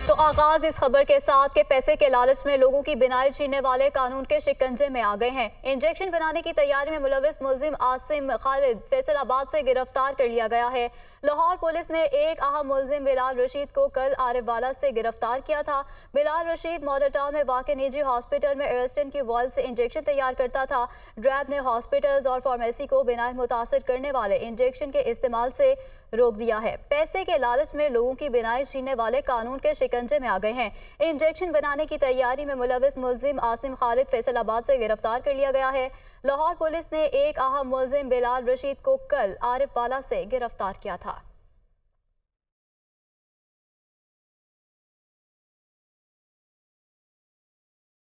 तो आगाज इस खबर के साथ के पैसे के लालच में लोगों की बिनाई छीनने वाले कानून के शिकंजे में आ गए हैं। इंजेक्शन बनाने की तैयारी में मुलविस मुलजिम आसिम खालिद फैसलाबाद से गिरफ्तार कर लिया गया है। लाहौर पुलिस ने एक अहम मुलजिम बिलाल रशीद को कल आरिफवाला से गिरफ्तार किया था। बिलाल रशीद मॉडल टाउन में वाक़ निजी हॉस्पिटल में एरेस्टिन की वॉल से इंजेक्शन तैयार करता था। ड्रैब ने हॉस्पिटल्स और फार्मेसी को बिनाई मुतासर करने वाले इंजेक्शन के इस्तेमाल से रोक दिया है। पैसे के लालच में लोगों की बिनाई छीनने वाले कानून के शिकंजे में आ गए हैं। इंजेक्शन बनाने की तैयारी में मुलविस मुलजिम आसिम खालिद फैसलाबाद से गिरफ्तार कर लिया गया है। लाहौर पुलिस ने एक अहम मुलजिम बिलाल रशीद को कल आरिफवाला से गिरफ्तार किया था।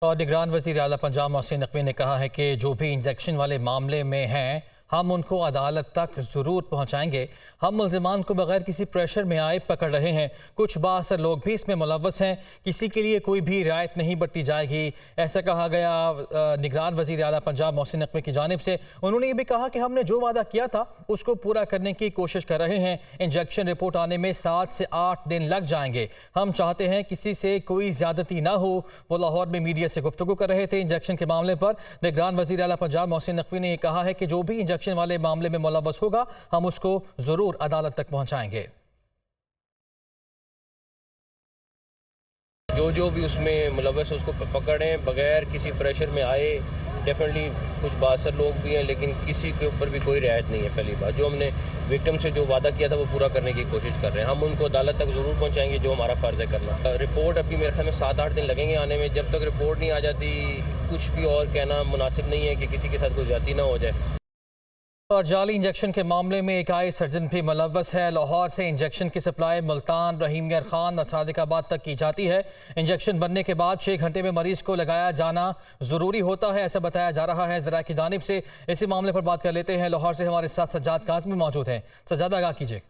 और निगरान वज़ीर आला पंजाब मोहसिन नकवी ने कहा है कि जो भी इंजेक्शन वाले मामले में हैं हम उनको अदालत तक ज़रूर पहुँचाएंगे। हम मुल्ज़िमान को बगैर किसी प्रेशर में आए पकड़ रहे हैं। कुछ बाअसर लोग भी इसमें मुलव्वस हैं। किसी के लिए कोई भी रियायत नहीं बरती जाएगी, ऐसा कहा गया निगरान वज़ीर आला पंजाब मोहसिन नकवी की जानिब से। उन्होंने ये भी कहा कि हमने जो वादा किया था उसको पूरा करने की कोशिश कर रहे हैं। इंजेक्शन रिपोर्ट आने में 7 से 8 दिन लग जाएंगे। हम चाहते हैं किसी से कोई ज़्यादती ना हो। वो लाहौर में मीडिया से गुफ्तगू कर रहे थे इंजेक्शन के मामले पर। निगरान वज़ीर आला पंजाब मोहसिन नकवी ने यह कहा है कि जो भी इंजेक्शन वाले मामले में मुलव्वस होगा हम उसको जरूर अदालत तक पहुंचाएंगे। जो भी उसमें मुलव्वस उसको पकड़ें बगैर किसी प्रेशर में आए। डेफिनेटली कुछ बासर लोग भी हैं लेकिन किसी के ऊपर भी कोई रियायत नहीं है। पहली बात, जो हमने विक्टिम से जो वादा किया था वो पूरा करने की कोशिश कर रहे हैं। हम उनको अदालत तक ज़रूर पहुंचाएंगे, जो हमारा फ़र्ज़ है करना। रिपोर्ट अभी मेरे ख्याल में 7-8 दिन लगेंगे आने में। जब तक रिपोर्ट नहीं आ जाती कुछ भी और कहना मुनासिब नहीं है कि किसी के साथ कोई ज़्यादती ना हो जाए। और जाली इंजेक्शन के मामले में एक आई सर्जन भी मुलव्वस है। लाहौर से इंजेक्शन की सप्लाई मुल्तान, रहीम यार खान और सादिकाबाद तक की जाती है। इंजेक्शन बनने के बाद 6 घंटे में मरीज को लगाया जाना ज़रूरी होता है, ऐसा बताया जा रहा है ज़रा की जानिब से। इसी मामले पर बात कर लेते हैं। लाहौर से हमारे साथ सज्जाद काज़मी मौजूद हैं। सज्जाद, आगाह कीजिए।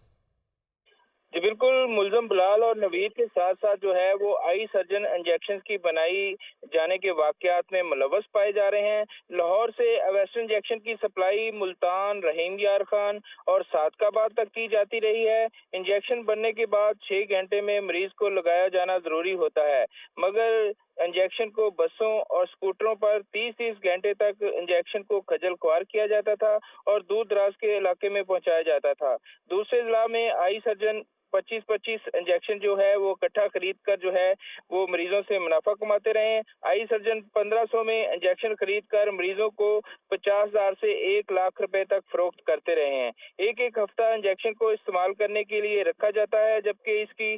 जी बिल्कुल, मुल्ज़म बिलाल और नवीद के साथ साथ जो है वो आई सर्जन इंजेक्शन की बनाई जाने के वाक़यात में मुलव्वस पाए जा रहे हैं। लाहौर से वेस्टर्न इंजेक्शन की सप्लाई मुल्तान, रहीम यार खान और सादकाबाद तक की जाती रही है। इंजेक्शन बनने के बाद 6 घंटे में मरीज को लगाया जाना ज़रूरी होता है, मगर इंजेक्शन को बसों और स्कूटरों पर 30-30 घंटे तक इंजेक्शन को खजल ख्वार किया जाता था और दूर दराज के इलाके में पहुंचाया जाता था। दूसरे जिला में आई सर्जन 25-25 इंजेक्शन जो है वो इकट्ठा खरीद कर जो है वो मरीजों से मुनाफा कमाते रहे। आई सर्जन 1500 में इंजेक्शन खरीद कर मरीजों को 50,000 से 1 लाख रुपए तक फरोख्त करते रहे हैं। एक हफ्ता इंजेक्शन को इस्तेमाल करने के लिए रखा जाता है, जबकि इसकी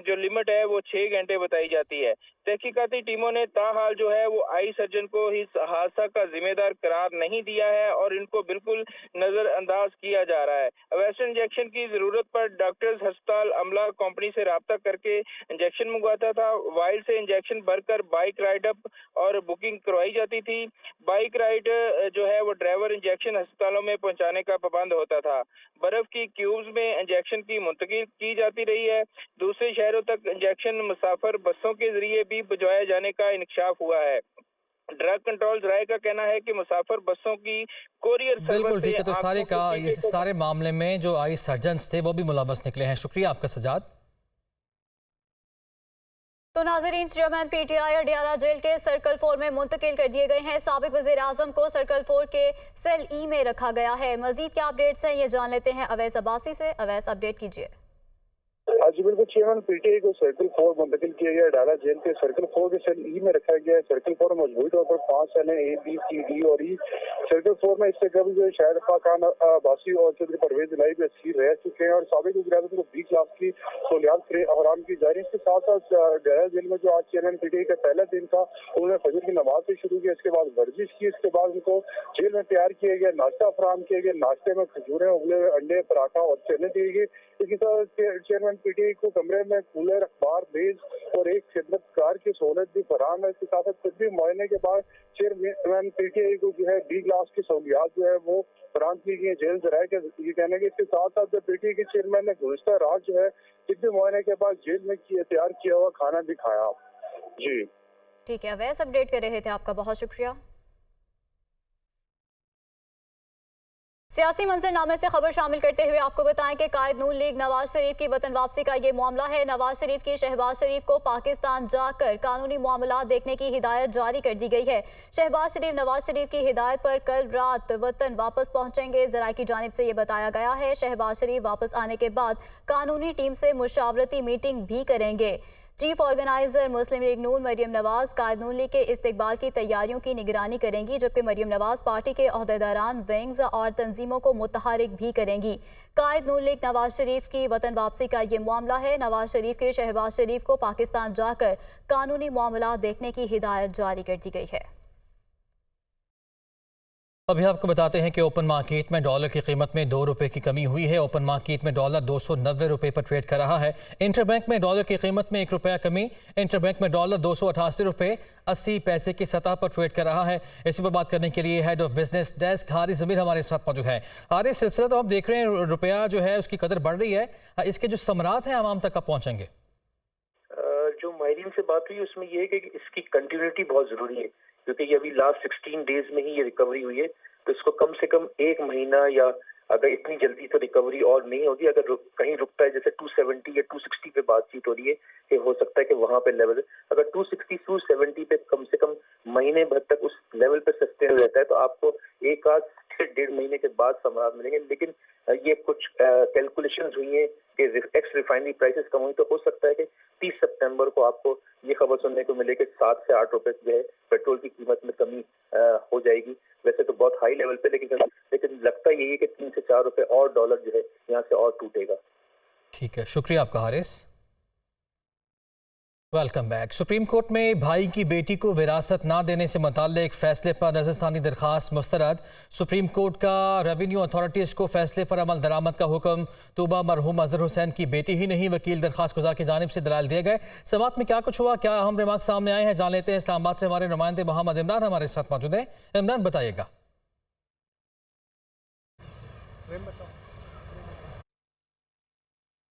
जो लिमिट है वो 6 घंटे बताई जाती है। तहकीकाती टीमों ने ताहाल जो है वो आई सर्जन को इस हादसा का जिम्मेदार करार नहीं दिया है और इनको बिल्कुल नजरअंदाज किया जा रहा है। वेस्टर्न इंजेक्शन की जरूरत पर डॉक्टर्स अस्पताल अमला कंपनी से राब्ता करके इंजेक्शन मंगवाता था। वाइल्ड से इंजेक्शन भरकर बाइक राइड अप और बुकिंग करवाई जाती थी। बाइक राइड जो है वो ड्राइवर इंजेक्शन अस्पतालों में पहुंचाने का पाबंद होता था। बर्फ की क्यूब्स में इंजेक्शन की मुंतकिल की जाती रही है। दूसरे शहरों तक इंजेक्शन मुसाफिर बसों के जरिए भी भिजवाए जाने का इंकशाफ हुआ है। ड्रग कंट्रोल राय का कहना है कि मुसाफिर बसों की कोरियर बिल्कुल सर्विस ठीक है। तो से इस सारे मामले में जो आई सर्जन्स थे वो भी मुलव्वस निकले हैं। शुक्रिया आपका सज्जाद। तो नाज़रीन, चेयरमैन पीटीआई अडियाला जेल के सर्कल 4 में मुंतकिल कर दिए गए हैं। साबिक वज़ीर आज़म को सर्कल 4 के सेल ई में रखा गया है। मजीद क्या अपडेट्स हैं ये जान लेते हैं अवैस अब्बासी से। अवैस, अपडेट कीजिए। जी बिल्कुल, चेयरमैन पीटीआई को सर्कल 4 मुंतकिल किया गया। अडाला जेल के सर्कल 4 के सेल ई में रखा गया है। सर्कल 4 में मजबूरी तौर पर 5 सेल हैं, A, B, C, D और E। सर्कल 4 में इससे कबल जो शाहिद खान अब्बासी और चौधरी परवेज इलाही भी असीर रह चुके हैं और साबिक वज़ीर-ए-आज़म को B क्लास की सहूलियात फराहम की जा रही है। इसके साथ साथ अडाला जेल में जो आज चेयरमैन पीटीआई का पहला दिन था, उन्होंने फजर की नमाज से शुरू किया, इसके बाद वर्जिश की, इसके बाद उनको जेल में तैयार किया गया नाश्ता फराहम किया गया। नाश्ते में खजूरें, उबले हुए अंडे, पराठा और चने दिए गए। इसी तरह चेयरमैन पीटीआई को कमरे में कूलर, अखबार, मेज और एक खिदमतकार की सहूलत भी फराहम है। इसके साथ साथ तबी मुआयने के बाद चेयरमैन पीटीआई को जो है B क्लास की सहूलियात जो है वो फराहम की गई। जेल जराये के ये कहने के इसके साथ साथ जब पीटीआई के चेयरमैन ने गुज़श्ता रात जो है तबी मुआयने के बाद जेल में तैयार किया हुआ खाना भी खाया। जी ठीक है अवैस, अपडेट कर रहे थे, आपका बहुत शुक्रिया। सियासी मंजरनामे से खबर शामिल करते हुए आपको बताएं कि कायद नून लीग नवाज शरीफ की वतन वापसी का ये मामला है। नवाज शरीफ की शहबाज शरीफ को पाकिस्तान जाकर कानूनी मामला देखने की हिदायत जारी कर दी गई है। शहबाज शरीफ नवाज शरीफ की हिदायत पर कल रात वतन वापस पहुंचेंगे। जराये की जानिब से ये बताया गया है। शहबाज शरीफ वापस आने के बाद कानूनी टीम से मुशावरती मीटिंग भी करेंगे। चीफ ऑर्गेनाइजर मुस्लिम लीग नून मरियम नवाज कायद नून लीग के इस्तिकबाल की तैयारियों की निगरानी करेंगी, जबकि मरियम नवाज पार्टी के अहदेदारान, विंग्स और तंजीमों को मुतहरिक भी करेंगी। कायद नून लीग नवाज शरीफ की वतन वापसी का ये मामला है। नवाज शरीफ के शहबाज शरीफ को पाकिस्तान जाकर कानूनी मामला देखने की हिदायत जारी कर दी गई है। अभी आपको बताते हैं कि ओपन मार्केट में डॉलर की कीमत में 2 रुपए की कमी हुई है। ओपन मार्केट में डॉलर 290 रुपए पर ट्रेड कर रहा है। इंटरबैंक में डॉलर की कीमत में 1 रुपया कमी। इंटरबैंक में डॉलर 288 रुपए 80 पैसे की सतह पर ट्रेड कर रहा है। इसी पर बात करने के लिए head of business desk Haris Zameer हमारे साथ मौजूद है। हारिस, सिलसिला तो हम देख रहे हैं, रुपया जो है उसकी कदर बढ़ रही है, इसके जो समरात हैं आवाम तक कब पहुँचेंगे? जो माहिरीन से बात हुई उसमें यह है कि इसकी कंटिन्यूटी बहुत जरूरी है, क्योंकि ये अभी लास्ट 16 डेज में ही ये रिकवरी हुई है, तो इसको कम से कम 1 महीना, या अगर इतनी जल्दी तो रिकवरी और नहीं होगी, अगर कहीं रुकता है, जैसे 270 या 260 पे बातचीत हो रही है कि हो सकता है कि वहां पे लेवल, अगर 260 270 पे कम से कम महीने भर तक उस लेवल पे सस्टेन रहता है तो आपको 1 आध से 1.5 महीने के बाद समाधान मिलेंगे। लेकिन ये कुछ कैलकुलेशंस हुई है कि एक्स रिफाइनरी प्राइसेस कम हुई, तो हो सकता है कि 30 सितंबर को आपको ये खबर सुनने को मिले कि 7 से 8 रुपए जो है पेट्रोल की कीमत में कमी हो जाएगी। वैसे तो बहुत हाई लेवल पे, लेकिन लगता यही है कि 3 से 4 रुपए और डॉलर जो है यहाँ से और टूटेगा। ठीक है, शुक्रिया आपका Haris. Welcome back. Supreme court में भाई की बेटी को विरासत ना देने से मुताल्लिक फैसले पर नजरसानी दरखास्त मुस्तरद। सुप्रीम कोर्ट का रेवेन्यू अथॉरिटीज़ को फैसले पर अमल दरामद का हुक्म। तूबा मरहूम अजहर हुसैन की बेटी ही नहीं, वकील दरखास्त गुजार की जानिब से दलाल दिए गए। समात में क्या कुछ हुआ, क्या अहम रिमार्क सामने आए हैं, जान लेते हैं। इस्लामाबाद से हमारे नुमाइंदे मोहम्मद इमरान हमारे साथ मौजूद हैं। इमरान, बताइएगा।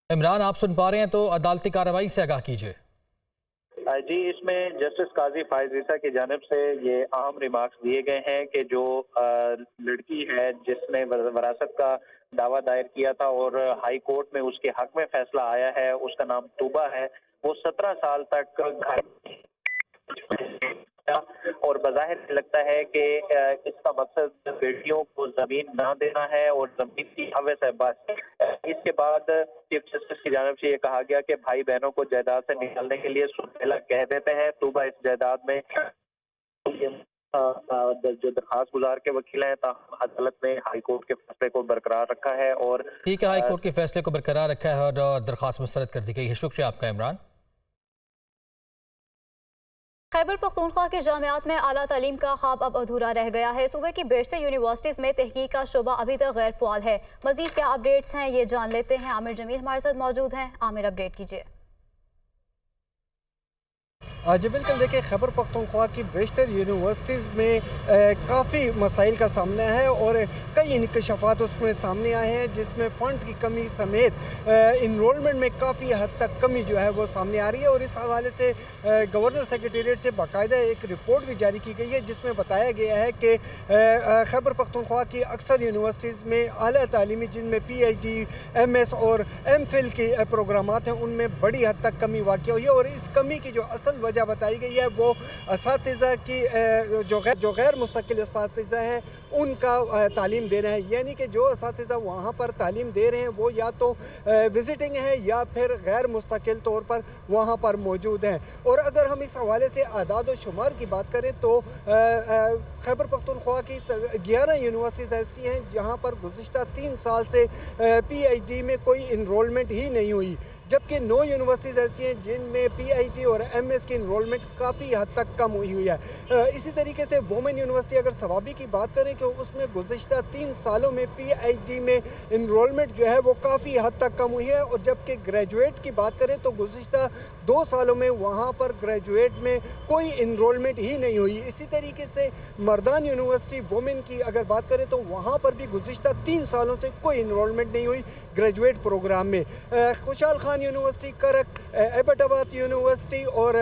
इमरान, आप सुन पा रहे हैं तो अदालती कार्रवाई से आगाह कीजिए। जी, इसमें जस्टिस काजी फायज ईसा की जानिब से ये अहम रिमार्क्स दिए गए हैं कि जो लड़की है जिसने वरासत का दावा दायर किया था और हाई कोर्ट में उसके हक में फैसला आया है, उसका नाम तूबा है, वो 17 साल तक घर और बज़ाहिर लगता है कि इसका मकसद बेटियों को जमीन ना देना है और जमीन की हवस है बस। इसके बाद चीफ जस्टिस की जानिब से ये कहा गया कि भाई बहनों को जायदाद से निकालने के लिए सुहेला कह देते हैं। तूबा इस जायदाद में जो दरखास्त गुजार के वकील हैं, अदालत ने हाई कोर्ट के फैसले को बरकरार रखा है और ठीक है, हाई कोर्ट के फैसले को बरकरार रखा है और दरखास्त मुस्तरद कर दी गई है। शुक्रिया आपका इमरान। खैबर पख्तूनख्वा की जामियात में आला तालीम का ख्वाब अब अधूरा रह गया है। सूबे की बेशतर यूनिवर्सिटीज़ में तहकीक का शोबा अभी तक गैर फ़ाल है। मज़ीद क्या अपडेट्स हैं ये जान लेते हैं। आमिर जमील हमारे साथ मौजूद हैं। आमिर, अपडेट कीजिए। जी बिल्कुल, देखिए खैबर पख्तूनख्वा की बेशतर यूनिवर्सिटीज़ में काफ़ी मसाइल का सामना है और कई इंकशाफात उसमें सामने आए हैं, जिसमें फ़ंड्स की कमी समेत इनरोलमेंट में काफ़ी हद तक कमी जो है वो सामने आ रही है। और इस हवाले से गवर्नर सेक्रेटेरिएट से बाकायदा एक रिपोर्ट भी जारी की गई है, जिसमें बताया गया है कि खैबर पख्तूनख्वा की अक्सर यूनिवर्सिटीज़ में आला तालीमी, जिनमें PhD, MS और MPhil के प्रोग्रामात हैं, उनमें बड़ी हद तक कमी वाक़ हुई है। और इस कमी की जो असल वजह बताई गई है वो असातिज़ा की जो गैर मुस्तकिल असातिज़ा हैं उनका तालीम देना है, यानी कि जो असातिज़ा वहाँ पर तालीम दे रहे हैं वो या तो विजिटिंग है या फिर गैर मुस्तकिल तौर पर वहाँ पर मौजूद हैं। और अगर हम इस हवाले से आदाद व शुमार की बात करें तो खैबर पख्तूनख्वा की 11 यूनिवर्सिटीज़ ऐसी हैं जहाँ पर गुज़िश्ता 3 साल से PhD में कोई इनरोलमेंट ही नहीं हुई, जबकि 9 यूनिवर्सिटीज़ ऐसी हैं जिनमें PhD और MS की इनरोलमेंट काफ़ी हद तक कम हुई है। इसी तरीके से वुमेन यूनिवर्सिटी अगर सवाबी की बात करें कि उसमें गुज़िश्ता 3 सालों में PhD में इनरोलमेंट जो है वो काफ़ी हद तक कम हुई है। और जबकि ग्रेजुएट की बात करें तो गुज़िश्ता 2 सालों में वहाँ पर ग्रेजुएट में कोई इनरोलमेंट ही नहीं हुई। इसी तरीके से मर्दान यूनिवर्सिटी वुमेन की अगर बात करें तो वहाँ पर भी गुज़िश्ता 3 सालों से कोई इनरोलमेंट नहीं हुई ग्रेजुएट प्रोग्राम में। खुशहाल खान उस्मान यूनिवर्सिटी, करक, एबटाबाद यूनिवर्सिटी और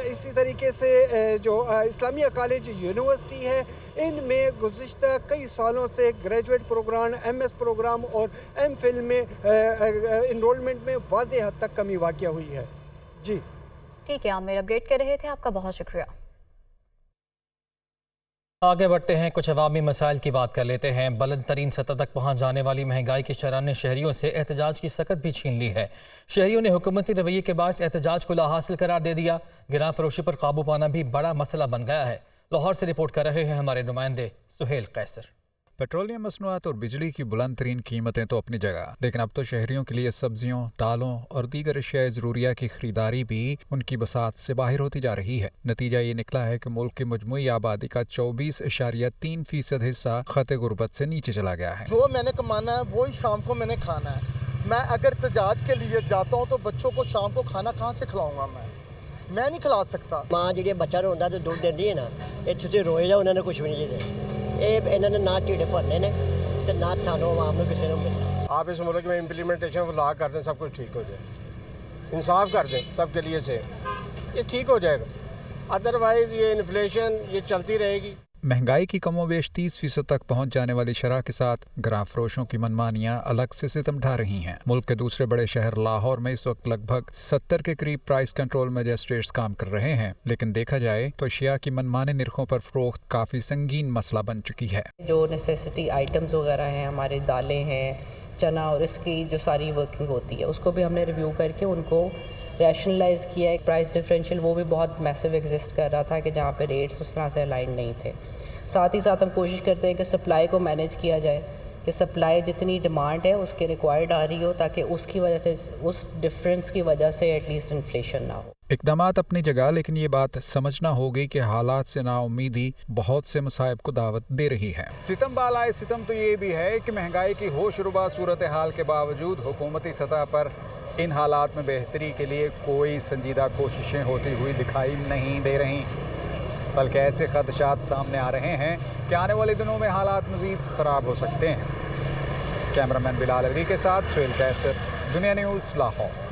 इसी तरीके से जो इस्लामिया कॉलेज यूनिवर्सिटी है, इनमें गुज़िश्ता कई सालों से ग्रेजुएट प्रोग्राम, MS प्रोग्राम और MPhil में इनरोलमेंट में वाज़ेह हद तक कमी वाक़या हुई है। जी ठीक है, आप मेरा अपडेट कर रहे थे, आपका बहुत शुक्रिया। आगे बढ़ते हैं, कुछ अवामी मसाइल की बात कर लेते हैं। बुलंद तरीन सतह तक पहुँच जाने वाली महंगाई की शरह ने शहरियों से एहतजाज की सकत भी छीन ली है। शहरियों ने हुकूमती रवैये के बायस एहतजाज को लाहासिल करार दे दिया। गिरां फरोशी पर काबू पाना भी बड़ा मसला बन गया है। लाहौर से रिपोर्ट कर रहे हैं हमारे नुमाइंदे सुहेल कैसर। पेट्रोलियम मसनूआत और बिजली की बुलंद तरीन कीमतें तो अपनी जगह, लेकिन अब तो शहरियों के लिए सब्जियों, दालों और दीगर अशिया ज़रूरिया की खरीदारी भी उनकी बसात से बाहर होती जा रही है। नतीजा ये निकला है कि मुल्क की मजमूई आबादी का 24.3% हिस्सा खते गुर्बत से नीचे चला गया है। जो मैंने कमाना है वही शाम को मैंने खाना है। मैं अगर तजाज के लिए जाता हूँ तो बच्चों को शाम को खाना कहाँ से खिलाऊंगा? मैं नहीं खिला सकता। माँ जी बच्चा रोंदा तो दूध देती है ना, इतने रोए जा उन्होंने कुछ भी नहीं देते। इन्होंने ना ढिड भरने ने ते ना सानू आवाम को किसी ने मिलना। आप इस मुल्क में इम्प्लीमेंटेशन ला कर दें, सब कुछ ठीक हो जाए, इंसाफ कर दें सबके लिए से, ये ठीक हो जाएगा। अदरवाइज ये इन्फ्लेशन ये चलती रहेगी। महंगाई की कमोबेश 30% तक पहुंच जाने वाली शरह के साथ ग्रां फरोशों की मनमानियां अलग से सितम ढा रही हैं। मुल्क के दूसरे बड़े शहर लाहौर में इस वक्त लगभग 70 के करीब प्राइस कंट्रोल मजिस्ट्रेट्स काम कर रहे हैं, लेकिन देखा जाए तो अशिया की मनमाने निरखों पर फरोख्त काफी संगीन मसला बन चुकी है। जो नेसेसिटी आइटम्स वगैरह हैं, हमारे दालें हैं, चना और इसकी जो सारी वर्किंग होती है उसको भी हमने रिव्यू करके उनको रैशनलाइज किया। एक प्राइस डिफरेंशियल वो भी बहुत मैसिव एग्जिस्ट कर रहा था कि जहाँ पे रेट्स उस तरह से अलाइन नहीं थे। साथ ही साथ हम कोशिश करते हैं कि सप्लाई को मैनेज किया जाए, कि सप्लाई जितनी डिमांड है उसके रिक्वायर्ड आ रही हो, ताकि उसकी वजह से, उस डिफरेंस की वजह से एटलीस्ट इन्फ्लेशन ना हो। इक़दामात अपनी जगह, लेकिन ये बात समझना होगी कि हालात से नाउमीदी बहुत से मसाइब को दावत दे रही है। सितम बालाए सितम तो ये भी है कि महंगाई की होशरुबा सूरत हाल के बावजूद हुकूमती सतह पर इन हालात में बेहतरी के लिए कोई संजीदा कोशिशें होती हुई दिखाई नहीं दे रही, बल्कि ऐसे खदशात सामने आ रहे हैं कि आने वाले दिनों में हालात मज़ीद ख़राब हो सकते हैं। कैमरामैन बिलाल अली के साथ सुहेल कैसर, दुनिया न्यूज़, लाहौर।